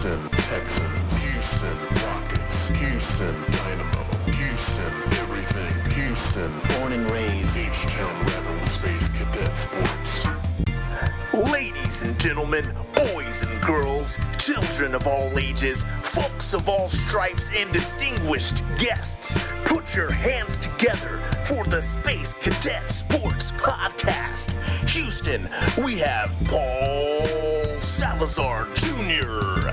Houston Texans, Houston Rockets, Houston Dynamo, Houston everything, Houston, born and raised, H-Town Rebel Space Cadet Sports. Ladies and gentlemen, boys and girls, children of all ages, folks of all stripes, and distinguished guests, put your hands together for the Space Cadet Sports Podcast. Houston, we have Paul Salazar Jr.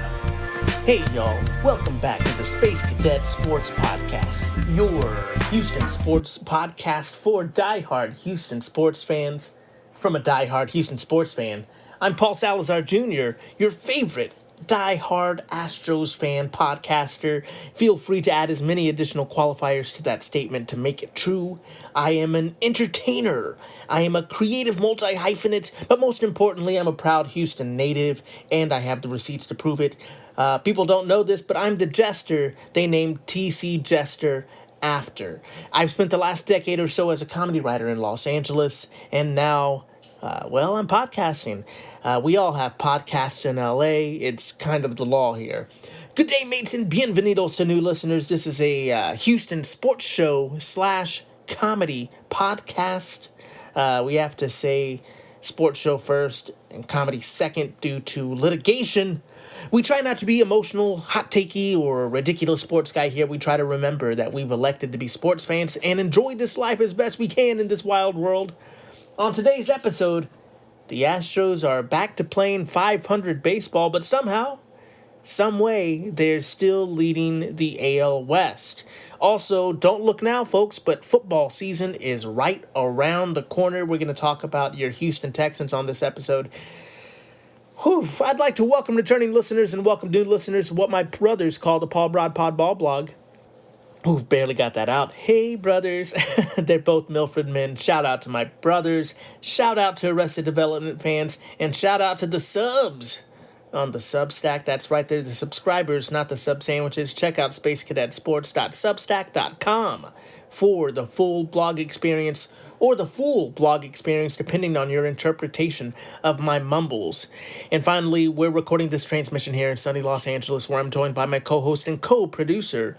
Hey y'all, welcome back to the Space Cadet Sports Podcast, your Houston sports podcast for diehard Houston sports fans. From a diehard Houston sports fan, I'm Paul Salazar Jr., your favorite diehard Astros fan podcaster. Feel free to add as many additional qualifiers to that statement to make it true. I am an entertainer. I am a creative multi-hyphenate, but most importantly, I'm a proud Houston native, and I have the receipts to prove it. People don't know this, but I'm the jester they named TC Jester after. I've spent the last decade or so as a comedy writer in Los Angeles, and now, I'm podcasting. We all have podcasts in LA. It's kind of the law here. Good day, mates, and bienvenidos to new listeners. This is a Houston sports show / comedy podcast. We have to say sports show first and comedy second due to litigation. We try not to be emotional, hot-takey, or ridiculous sports guy here. We try to remember that we've elected to be sports fans and enjoy this life as best we can in this wild world. On today's episode, the Astros are back to playing 500 baseball, but somehow, some way, they're still leading the AL West. Also, don't look now, folks, but football season is right around the corner. We're going to talk about your Houston Texans on this episode. I'd like to welcome returning listeners and welcome new listeners to what my brothers call the Paul Broad Pod Ball Blog. Barely got that out. Hey, brothers. They're both Milford men. Shout out to my brothers. Shout out to Arrested Development fans. And shout out to the subs on the Substack. That's right there, the subscribers, not the sub sandwiches. Check out spacecadetsports.substack.com for the full blog experience, or the full blog experience, depending on your interpretation of my mumbles. And finally, we're recording this transmission here in sunny Los Angeles, where I'm joined by my co-host and co-producer,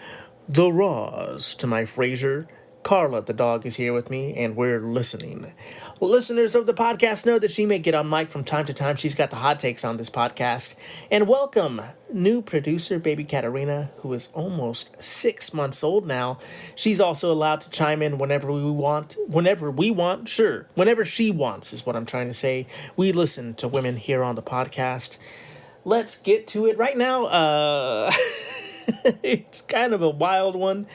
The Roz, to my Frasier. Carla, the dog, is here with me, and we're listening. Listeners of the podcast know that she may get on mic from time to time. She's got the hot takes on this podcast. And welcome, new producer, baby Katarina, who is almost 6 months old now. She's also allowed to chime in whenever we want. Whenever she wants is what I'm trying to say. We listen to women here on the podcast. Let's get to it right now. It's kind of a wild one.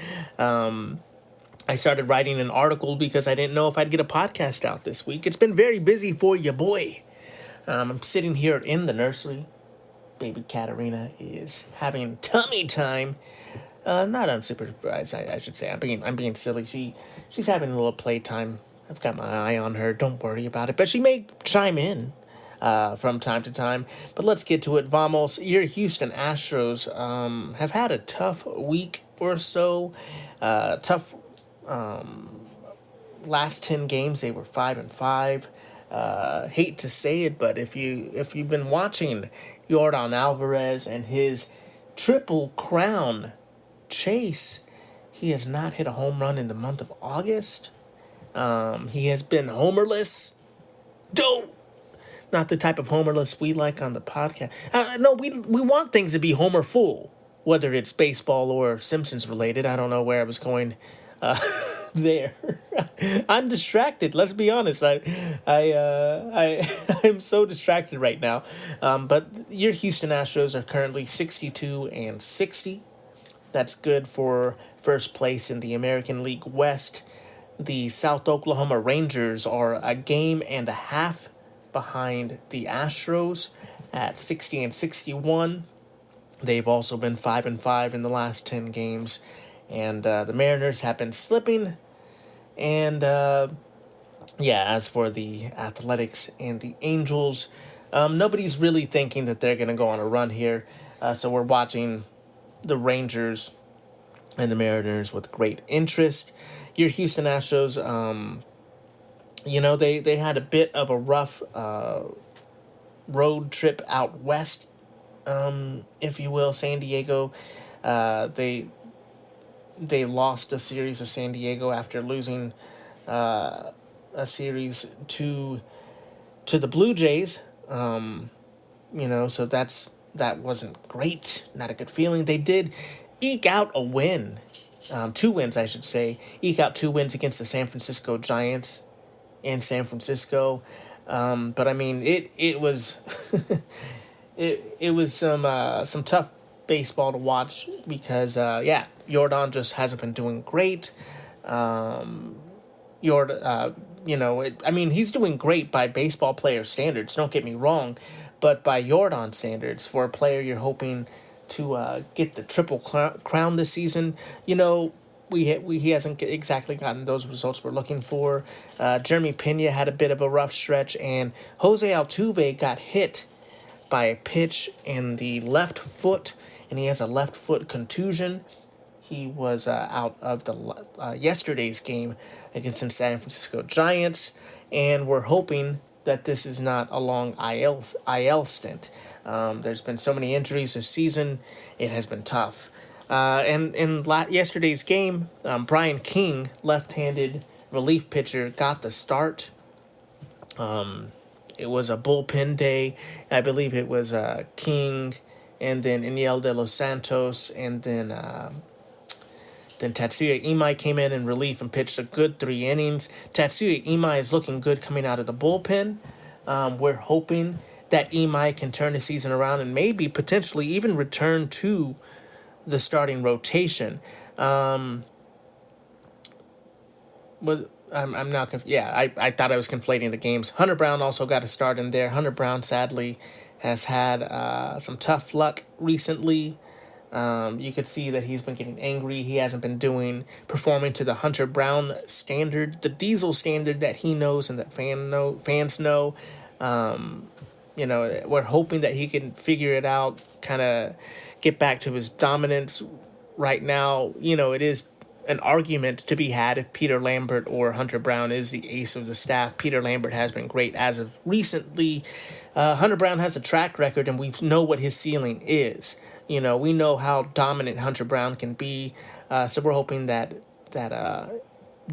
I started writing an article because I didn't know if I'd get a podcast out this week. It's been very busy for you, boy. I'm sitting here in the nursery. Baby Katarina is having tummy time. Not unsupervised, I should say. I'm being silly. She's having a little playtime. I've got my eye on her. Don't worry about it. But she may chime in from time to time. But let's get to it. Vamos. Your Houston Astros have had a tough week or so. Last 10 games they were 5-5. Hate to say it, but if you've been watching Yordan Alvarez and his triple crown chase, he has not hit a home run in the month of August. He has been homerless. Not the type of homerless we like on the podcast. No, we want things to be homer full, whether it's baseball or Simpsons related. I don't know where I was going there. I'm distracted. Let's be honest. I'm so distracted right now. But your Houston Astros are currently 62-60. That's good for first place in the American League West. The South Oklahoma Rangers are a game and a half behind the Astros at 60-61. They've also been 5-5 in the last 10 games. And the Mariners have been slipping. And, as for the Athletics and the Angels, nobody's really thinking that they're going to go on a run here. So we're watching the Rangers and the Mariners with great interest. Your Houston Astros, they had a bit of a rough road trip out west if you will. San Diego, they lost a series to San Diego after losing a series to the Blue Jays. So that wasn't great. Not a good feeling. They did eke out a win. 2 wins, I should say. Eke out 2 wins against the San Francisco Giants in San Francisco. But I mean, it was it was some tough baseball to watch because Yordan just hasn't been doing great. He's doing great by baseball player standards. Don't get me wrong, but by Yordan standards, for a player you're hoping to get the triple crown this season, he hasn't exactly gotten those results we're looking for. Jeremy Pena had a bit of a rough stretch, and Jose Altuve got hit by a pitch in the left foot, and he has a left foot contusion. He was out of the yesterday's game against the San Francisco Giants, and we're hoping that this is not a long IL stint. There's been so many injuries this season; it has been tough. And in yesterday's game, Brian King, left-handed relief pitcher, got the start. It was a bullpen day. I believe it was King, and then Iniel de los Santos, and then Tatsuya Imai came in relief and pitched a good 3 innings. Tatsuya Imai is looking good coming out of the bullpen. We're hoping that Imai can turn the season around and maybe potentially even return to the starting rotation. I thought I was conflating the games. Hunter Brown also got a start in there. Hunter Brown sadly has had some tough luck recently. You could see that he's been getting angry. He hasn't been performing to the Hunter Brown standard, the Diesel standard that he knows and that fans know. We're hoping that he can figure it out, kind of get back to his dominance. Right now, it is an argument to be had if Peter Lambert or Hunter Brown is the ace of the staff. Peter Lambert has been great as of recently. Hunter Brown has a track record, and we know what his ceiling is. We know how dominant Hunter Brown can be. So we're hoping that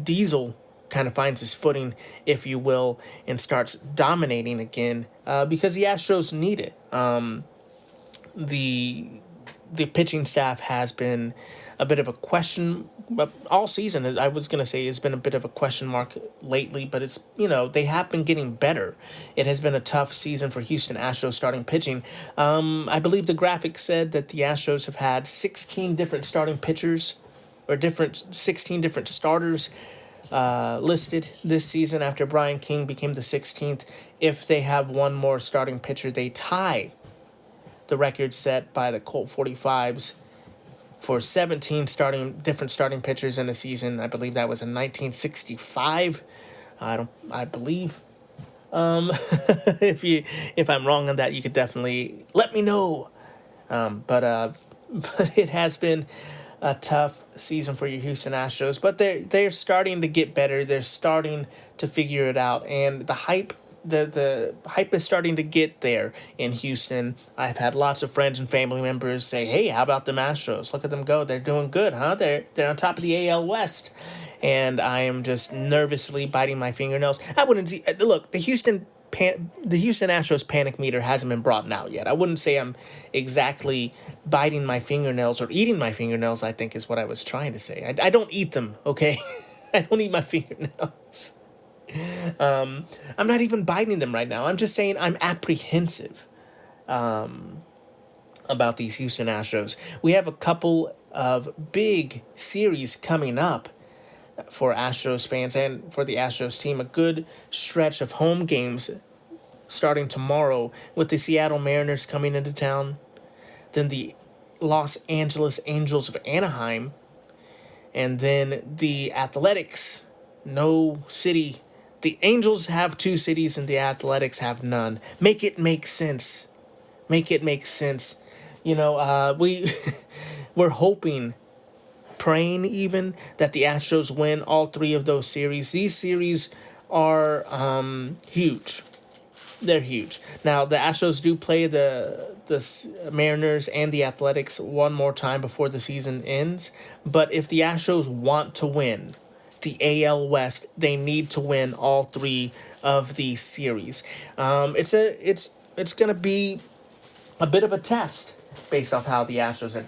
Diesel kind of finds his footing, if you will, and starts dominating again, because the Astros need it. The pitching staff has been a bit of a question all season. I was going to say it's been a bit of a question mark lately, but it's, they have been getting better. It has been a tough season for Houston Astros starting pitching. I believe the graphic said that the Astros have had 16 different starting pitchers or 16 different starters listed this season after Brian King became the 16th. If they have one more starting pitcher, they tie the record set by the Colt 45s for 17 different starting pitchers in a season. I believe that was in 1965. I believe. If I'm wrong on that, you could definitely let me know. But it has been a tough season for your Houston Astros, but they're starting to get better. They're starting to figure it out, and the hype is starting to get there in Houston. I've had lots of friends and family members say, "Hey, how about the Astros? Look at them go. They're doing good, huh? They're on top of the AL West." And I am just nervously biting my fingernails. I wouldn't see. Look, the Houston Astros panic meter hasn't been brought out yet. I wouldn't say I'm exactly biting my fingernails or eating my fingernails, I think is what I was trying to say. I don't eat them, okay? I don't eat my fingernails. I'm not even biting them right now. I'm just saying I'm apprehensive about these Houston Astros. We have a couple of big series coming up for Astros fans and for the Astros team. A good stretch of home games starting tomorrow with the Seattle Mariners coming into town, then the Los Angeles Angels of Anaheim, and then the Athletics. No city. The Angels have 2 cities and the Athletics have none. Make it make sense. Make it make sense. We're hoping, praying even, that the Astros win all 3 of those series. These series are huge. They're huge. Now, the Astros do play the the Mariners and the Athletics one more time before the season ends. But if the Astros want to win the AL West, they need to win all three of these series. It's going to be a bit of a test based off how the Astros have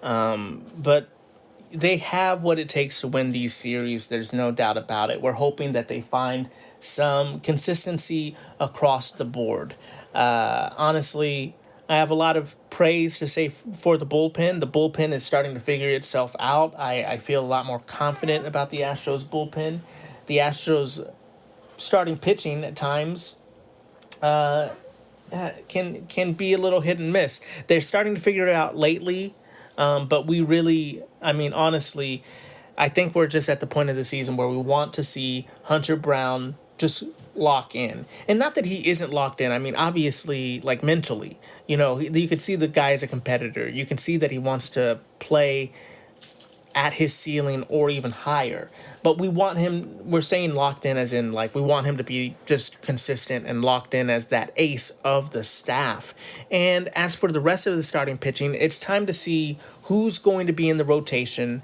been. But they have what it takes to win these series. There's no doubt about it. We're hoping that they find some consistency across the board. Honestly, I have a lot of praise to say for the bullpen. The bullpen is starting to figure itself out. I feel a lot more confident about the Astros bullpen. The Astros starting pitching at times can be a little hit and miss. They're starting to figure it out lately, but honestly, I think we're just at the point of the season where we want to see Hunter Brown just lock in. And not that he isn't locked in. Obviously, like mentally, you could see the guy as a competitor. You can see that he wants to play at his ceiling or even higher. But we're saying locked in as in like we want him to be just consistent and locked in as that ace of the staff. And as for the rest of the starting pitching, it's time to see who's going to be in the rotation.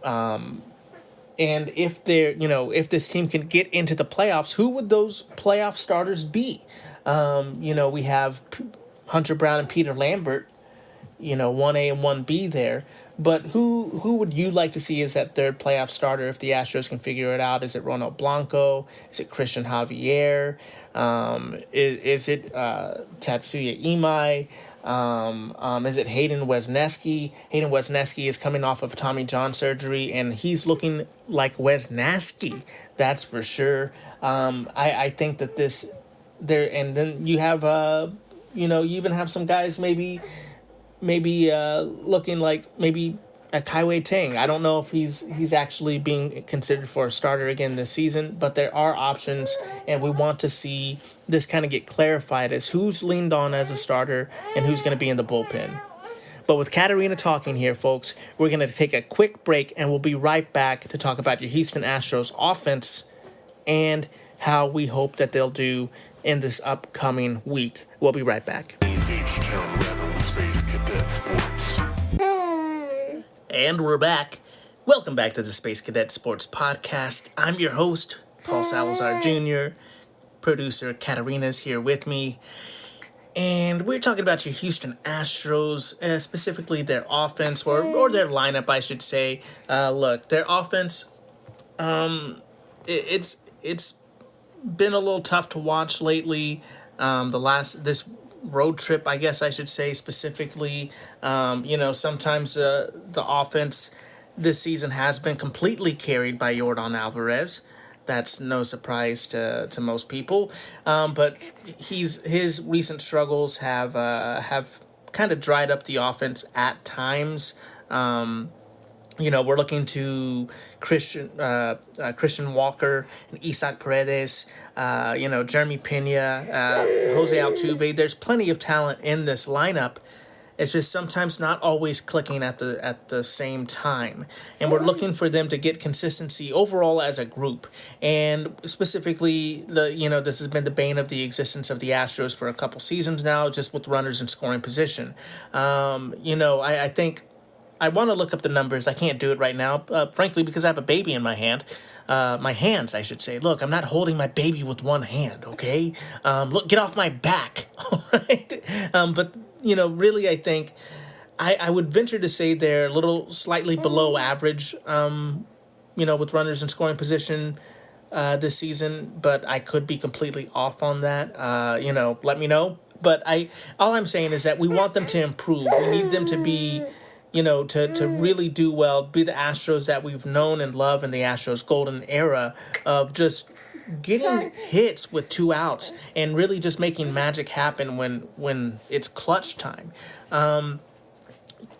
And if if this team can get into the playoffs, who would those playoff starters be? We have Hunter Brown and Peter Lambert, 1A and 1B there. But who would you like to see as that third playoff starter if the Astros can figure it out? Is it Ronald Blanco? Is it Christian Javier? Is it Tatsuya Imai? Is it Hayden Wesneski? Hayden Wesneski is coming off of Tommy John surgery, and he's looking like Wesneski. That's for sure. I think that and then you have, you even have some guys maybe looking like maybe a Kaiwei Tang. I don't know if he's actually being considered for a starter again this season, but there are options, and we want to see this kind of get clarified as who's leaned on as a starter and who's going to be in the bullpen. But with Katarina talking here, folks, we're going to take a quick break, and we'll be right back to talk about your Houston Astros offense and how we hope that they'll do in this upcoming week. We'll be right back. H-Town Rebel Space Cadet Sports. And we're back. Welcome back to the Space Cadet Sports Podcast. I'm your host, Paul Salazar Jr. Producer Katarina's here with me. And we're talking about your Houston Astros, specifically their offense, or their lineup, I should say. Look, their offense, it's been a little tough to watch lately. This road trip, I guess I should say specifically, sometimes the offense this season has been completely carried by Yordan Alvarez. That's no surprise to most people, but his recent struggles have kind of dried up the offense at times. We're looking to Christian Walker and Isaac Paredes, Jeremy Pena, Jose Altuve. There's plenty of talent in this lineup. It's just sometimes not always clicking at the same time. And we're looking for them to get consistency overall as a group. And specifically, this has been the bane of the existence of the Astros for a couple seasons now, just with runners in scoring position. I think I want to look up the numbers. I can't do it right now, frankly, because I have a baby in my hand. My hands, I should say. Look, I'm not holding my baby with one hand, okay? Look, get off my back, all right? But, really, I think I would venture to say they're a little slightly below average, with runners in scoring position this season, but I could be completely off on that. Let me know. But all I'm saying is that we want them to improve. We need them to be to really do well, be the Astros that we've known and loved in the Astros golden era of just getting hits with 2 outs and really just making magic happen when it's clutch time.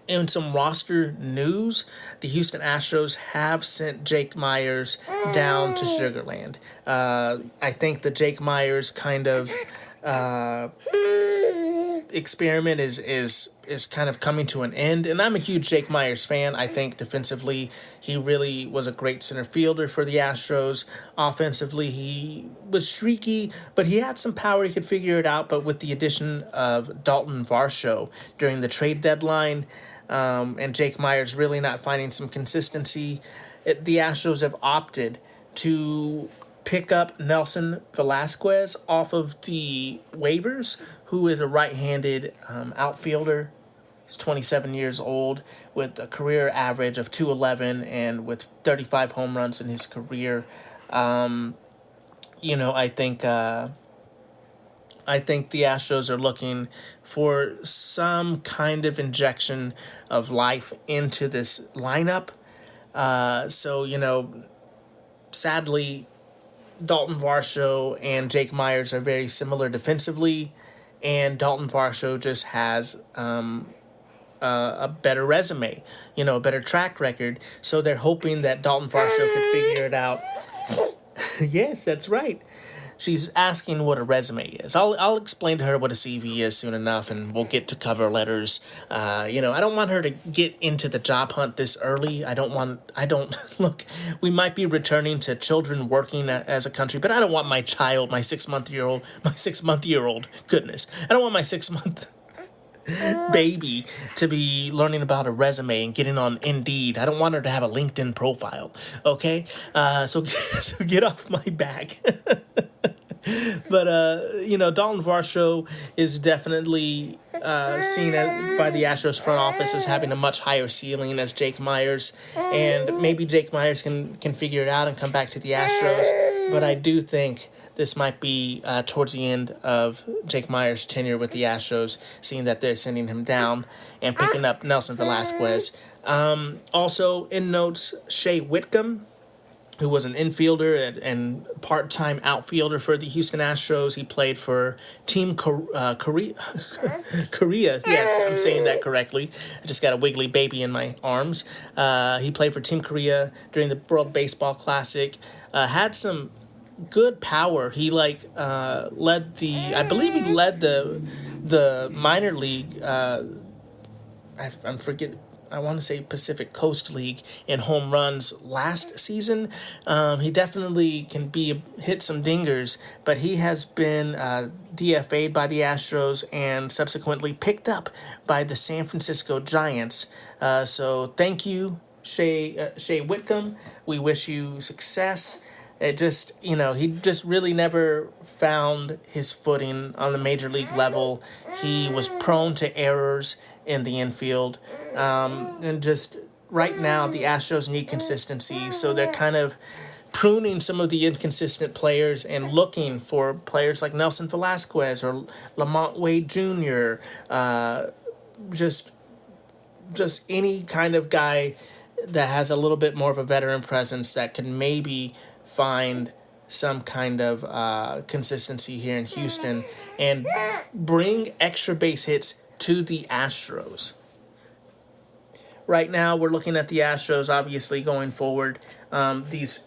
In some roster news, the Houston Astros have sent Jake Myers down to Sugar Land. I think that Jake Myers kind of experiment is kind of coming to an end. And I'm a huge Jake Myers fan. I think defensively, he really was a great center fielder for the Astros. Offensively, he was streaky, but he had some power. He could figure it out. But with the addition of Dalton Varsho during the trade deadline, and Jake Myers really not finding some consistency, the Astros have opted to pick up Nelson Velasquez off of the waivers, who is a right-handed outfielder. He's 27 years old with a career average of 211 and with 35 home runs in his career. I think the Astros are looking for some kind of injection of life into this lineup. Sadly, Dalton Varsho and Jake Myers are very similar defensively, and Dalton Varsho just has a better resume, a better track record. So they're hoping that Dalton Varsho could figure it out. Yes, that's right. She's asking what a resume is. I'll explain to her what a CV is soon enough, and we'll get to cover letters. I don't want her to get into the job hunt this early. Look, we might be returning to children working as a country, but I don't want my child, my 6-month-year-old, goodness, I don't want my 6-month baby to be learning about a resume and getting on Indeed. I don't want her to have a LinkedIn profile, okay? So get off my back. But, Dalton Varsho is definitely seen by the Astros front office as having a much higher ceiling as Jake Myers. And maybe Jake Myers can figure it out and come back to the Astros. But I do think this might be towards the end of Jake Myers' tenure with the Astros, seeing that they're sending him down and picking up Nelson Velasquez. Also, in notes, Shea Whitcomb, who was an infielder and part-time outfielder for the Houston Astros. He played for Team Korea. Korea, yes, I'm saying that correctly. I just got a wiggly baby in my arms. He played for Team Korea during the World Baseball Classic. Had some good power. He led the minor league. I want to say Pacific Coast League in home runs last season. He definitely can hit some dingers, but he has been DFA'd by the Astros and subsequently picked up by the San Francisco Giants. So thank you, Shea Whitcomb. We wish you success. He just really never found his footing on the major league level. He was prone to errors in the infield. And just right now, the Astros need consistency, so they're kind of pruning some of the inconsistent players and looking for players like Nelson Velasquez or Lamont Wade Jr., just any kind of guy that has a little bit more of a veteran presence that can maybe find some kind of consistency here in Houston and bring extra base hits to the Astros. Right now, we're looking at the Astros, obviously, going forward, these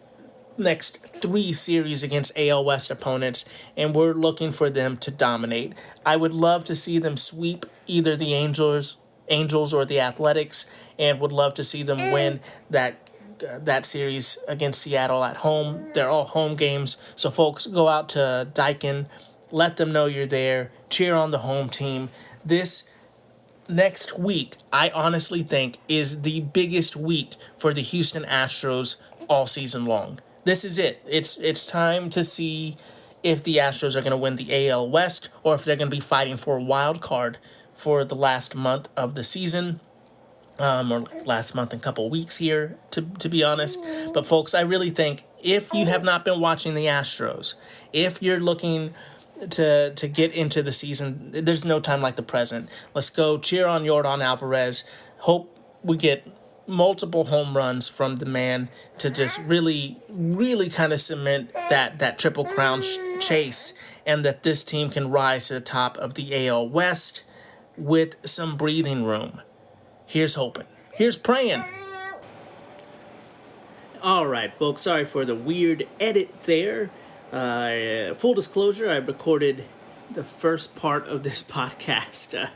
next 3 series against AL West opponents, and we're looking for them to dominate. I would love to see them sweep either the Angels or the Athletics, and would love to see them win that series against Seattle at home. They're all home games, so folks, go out to Daikin, let them know you're there, cheer on the home team. This next week, I honestly think, is the biggest week for the Houston Astros all season long. This is it. It's time to see if the Astros are going to win the AL West or if they're going to be fighting for a wild card for the last month of the season. Or last month and couple weeks here, to be honest. But folks, I really think if you have not been watching the Astros, if you're looking to get into the season, there's no time like the present. Let's go cheer on Yordan Alvarez. Hope we get multiple home runs from the man to just really, really kind of cement that Triple Crown chase, and that this team can rise to the top of the AL West with some breathing room. Here's hoping. Here's praying. All right, folks. Sorry for the weird edit there. Full disclosure, I recorded the first part of this podcast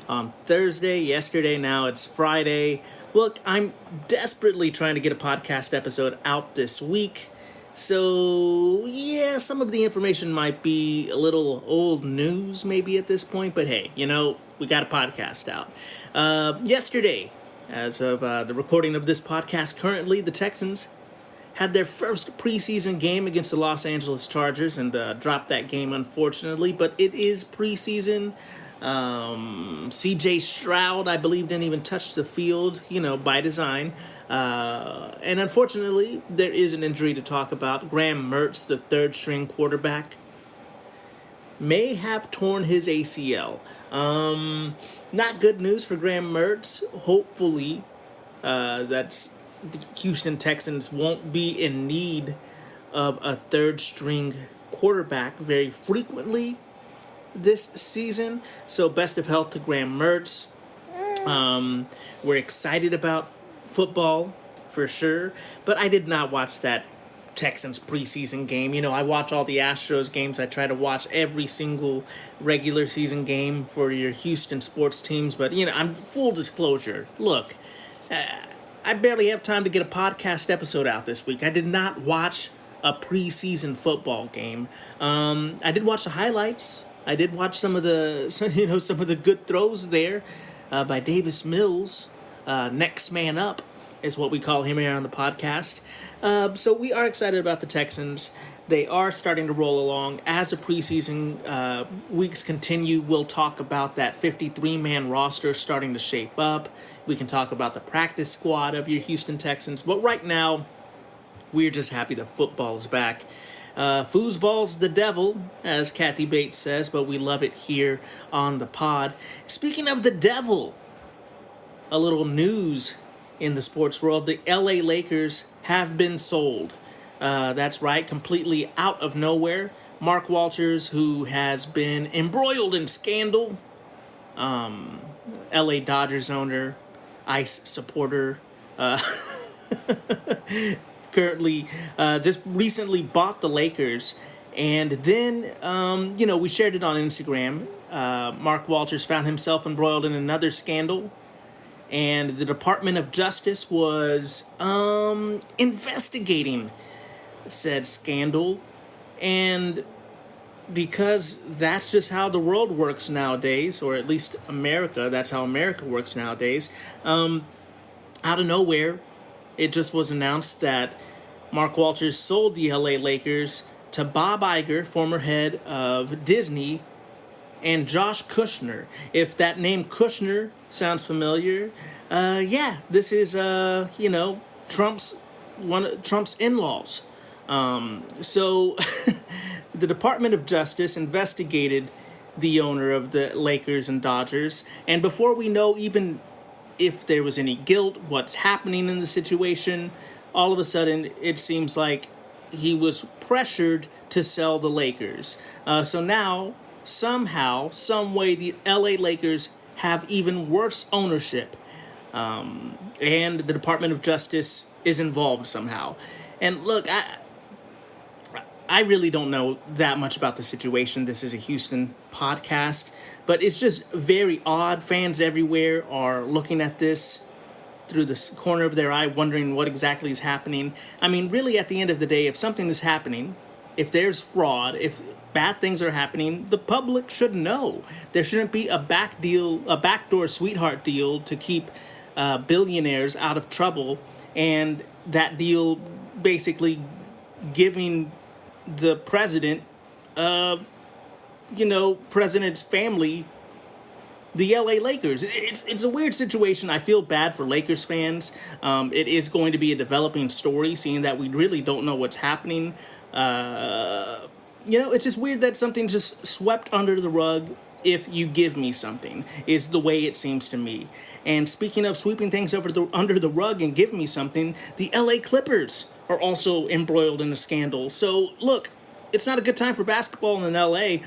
on Thursday. Yesterday, now it's Friday. Look, I'm desperately trying to get a podcast episode out this week. So, yeah, some of the information might be a little old news maybe at this point. But hey, we got a podcast out. Yesterday, as of the recording of this podcast currently, the Texans had their first preseason game against the Los Angeles Chargers and dropped that game, unfortunately. But it is preseason. C.J. Stroud, I believe, didn't even touch the field, by design. And unfortunately, there is an injury to talk about. Graham Mertz, the third-string quarterback, may have torn his ACL. Not good news for Graham Mertz. Hopefully, the Houston Texans won't be in need of a third-string quarterback very frequently this season. So best of health to Graham Mertz. We're excited about football for sure, but I did not watch that Texans preseason game. I watch all the Astros games. I try to watch every single regular season game for your Houston sports teams, but I'm full disclosure. Look, I barely have time to get a podcast episode out this week. I did not watch a preseason football game. I did watch the highlights. I did watch some of the good throws there by Davis Mills. Next man up is what we call him here on the podcast. So we are excited about the Texans. They are starting to roll along. As the preseason weeks continue, we'll talk about that 53-man roster starting to shape up. We can talk about the practice squad of your Houston Texans. But right now, we're just happy that football is back. Foosball's the devil, as Kathy Bates says, but we love it here on the pod. Speaking of the devil, a little news in the sports world. The LA Lakers have been sold. That's right, completely out of nowhere. Mark Walters, who has been embroiled in scandal, LA Dodgers owner, ICE supporter, currently just recently bought the Lakers. And then, we shared it on Instagram. Mark Walters found himself embroiled in another scandal. And the Department of Justice was investigating said scandal. And because that's just how the world works nowadays, or at least America, that's how America works nowadays, out of nowhere, it just was announced that Mark Walters sold the LA Lakers to Bob Iger, former head of Disney, and Josh Kushner. If that name Kushner sounds familiar, this is Trump's in-laws. So the Department of Justice investigated the owner of the Lakers and Dodgers, and before we know even if there was any guilt, what's happening in the situation, all of a sudden it seems like he was pressured to sell the Lakers. So now, somehow, some way, the LA Lakers have even worse ownership. And the Department of Justice is involved somehow. And look, I really don't know that much about the situation. This is a Houston podcast, but it's just very odd. Fans everywhere are looking at this through the corner of their eye, wondering what exactly is happening. I mean, really, at the end of the day, if something is happening, if there's fraud, if bad things are happening, the public should know. There shouldn't be a backdoor sweetheart deal to keep billionaires out of trouble, and that deal basically giving the president, president's family, the LA Lakers. It's a weird situation. I feel bad for Lakers fans. It is going to be a developing story, seeing that we really don't know what's happening. It's just weird that something's just swept under the rug. If you give me something, is the way it seems to me. And speaking of sweeping things under the rug and give me something, the LA Clippers are also embroiled in a scandal. So look, it's not a good time for basketball in LA.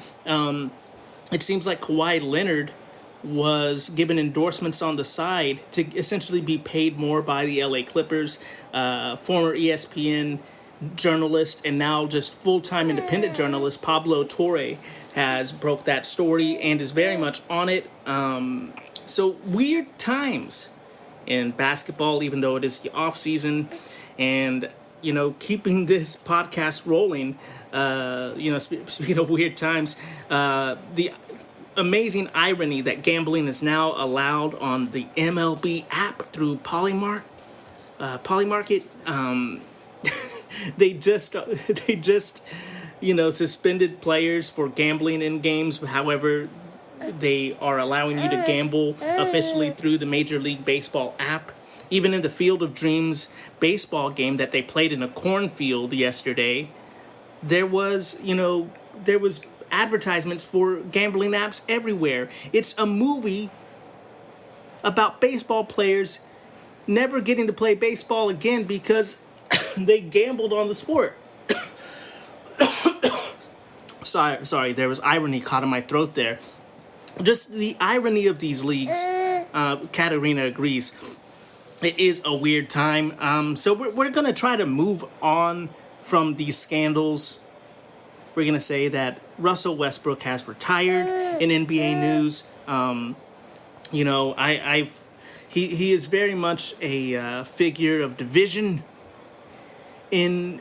It seems like Kawhi Leonard was given endorsements on the side to essentially be paid more by the LA Clippers. Former ESPN journalist and now just full-time independent journalist Pablo Torre has broke that story and is very much on it. So weird times in basketball, even though it is the off season, and keeping this podcast rolling. Speaking of weird times, the amazing irony that gambling is now allowed on the MLB app through Polymarket. They just suspended players for gambling in games. However, they are allowing you to gamble officially through the Major League Baseball app. Even in the Field of Dreams baseball game that they played in a cornfield yesterday, there was advertisements for gambling apps everywhere. It's a movie about baseball players never getting to play baseball again because they gambled on the sport. Sorry, there was irony caught in my throat there. Just the irony of these leagues. Katerina agrees. It is a weird time. So we're going to try to move on from these scandals. We're going to say that Russell Westbrook has retired in NBA news. He is very much a figure of division in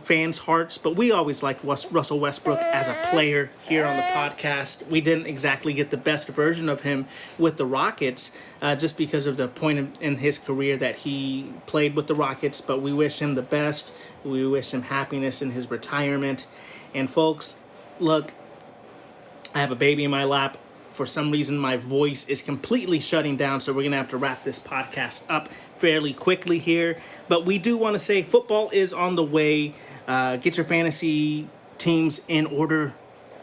fans' hearts, but we always liked Russell Westbrook as a player here on the podcast. We didn't exactly get the best version of him with the Rockets, just because of the point in his career that he played with the Rockets, but we wish him the best. We wish him happiness in his retirement. And folks, look, I have a baby in my lap. For some reason, my voice is completely shutting down, so we're going to have to wrap this podcast up fairly quickly here. But we do want to say football is on the way. Get your fantasy teams in order.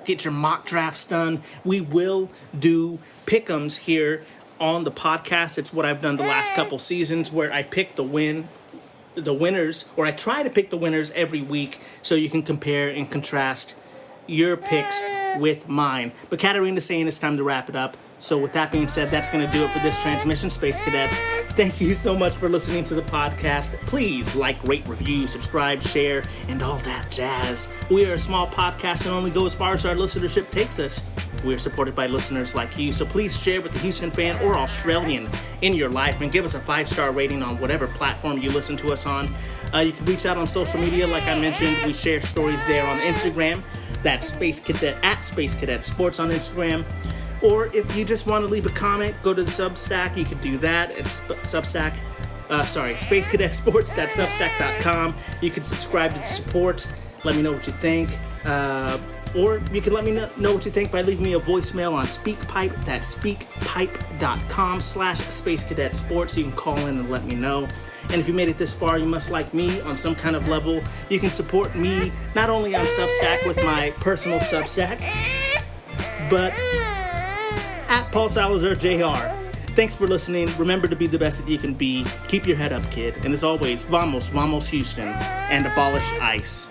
Get your mock drafts done. We will do pick'ems here on the podcast. It's what I've done the last couple seasons, where I pick the winners, or I try to pick the winners every week, so you can compare and contrast your picks with mine. But Katerina's saying it's time to wrap it up. So with that being said, that's going to do it for this transmission, Space Cadets. Thank you so much for listening to the podcast. Please like, rate, review, subscribe, share, and all that jazz. We are a small podcast and only go as far as our listenership takes us. We are supported by listeners like you, so please share with the Houston fan or Australian in your life and give us a 5-star rating on whatever platform you listen to us on. You can reach out on social media. Like I mentioned, we share stories there on Instagram. That's Space Cadet at Space Cadet Sports on Instagram. Or if you just want to leave a comment, go to the Substack. You could do that at Substack. Space Cadet Sports. That's Substack.com. You can subscribe to the support. Let me know what you think. Or you can let me know what you think by leaving me a voicemail on SpeakPipe. That's speakpipe.com/Space Cadet Sports. You can call in and let me know. And if you made it this far, you must like me on some kind of level. You can support me not only on Substack with my personal Substack, but at Paul Salazar Jr. Thanks for listening. Remember to be the best that you can be. Keep your head up, kid. And as always, vamos, Houston, and abolish ICE.